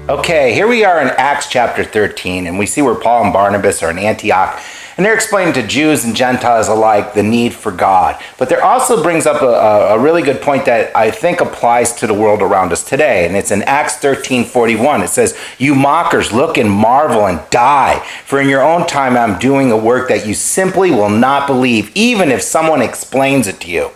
Okay, here we are in Acts chapter 13, and we see where Paul and Barnabas are in Antioch, and they're explaining to Jews and Gentiles alike the need for God. But there also brings up a really good point that I think applies to the world around us today, and it's in Acts 13:41. It says, "You mockers, look and marvel and die, for in your own time I'm doing a work that you simply will not believe, even if someone explains it to you."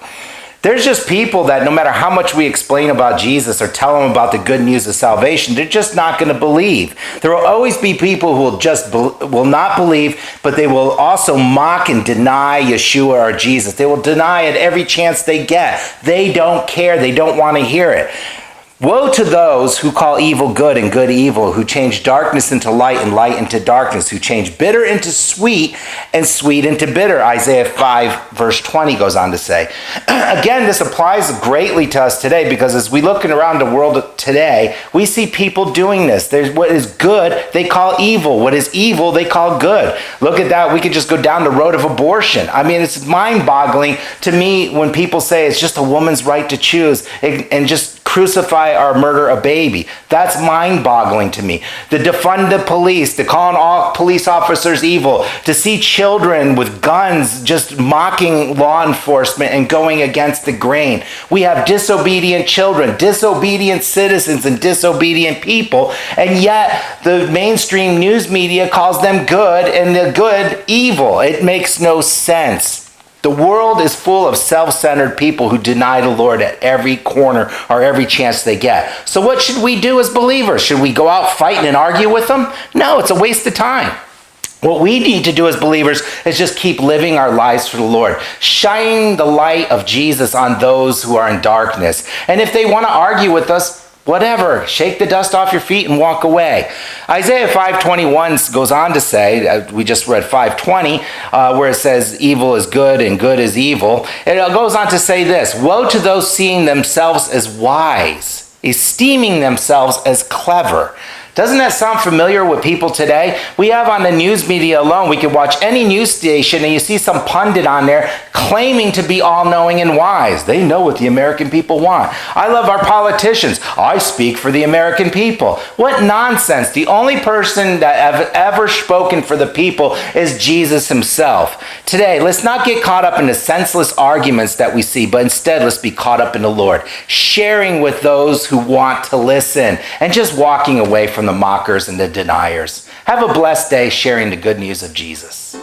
There's just people that no matter how much we explain about Jesus or tell them about the good news of salvation, they're just not going to believe. There will always be people who will not believe, but they will also mock and deny Yeshua or Jesus. They will deny it every chance they get. They don't care. They don't want to hear it. Woe to those who call evil good and good evil, who change darkness into light and light into darkness, who change bitter into sweet and sweet into bitter. Isaiah 5 verse 20 goes on to say. Again, this applies greatly to us today because as we look around the world today, we see people doing this. There's what is good, they call evil. What is evil, they call good. Look at that. We could just go down the road of abortion. I mean, it's mind-boggling to me when people say it's just a woman's right to choose and just crucify or murder a baby. That's mind-boggling to me. To defund the police, to call all police officers evil, to see children with guns just mocking law enforcement and going against the grain. We have disobedient children, disobedient citizens, and disobedient people, and yet the mainstream news media calls them good and the good evil. It makes no sense. The world is full of self-centered people who deny the Lord at every corner or every chance they get. So what should we do as believers? Should we go out fighting and argue with them? No, it's a waste of time. What we need to do as believers is just keep living our lives for the Lord, shining the light of Jesus on those who are in darkness. And if they want to argue with us, whatever, shake the dust off your feet and walk away. Isaiah 5:21 goes on to say, we just read 5:20, where it says evil is good and good is evil. And it goes on to say this, woe to those seeing themselves as wise, esteeming themselves as clever. Doesn't that sound familiar with people today? We have on the news media alone, we can watch any news station and you see some pundit on there claiming to be all-knowing and wise. They know what the American people want. I love our politicians. I speak for the American people. What nonsense. The only person that have ever spoken for the people is Jesus himself. Today, let's not get caught up in the senseless arguments that we see, but instead let's be caught up in the Lord, sharing with those who want to listen and just walking away from the mockers and the deniers. Have a blessed day sharing the good news of Jesus.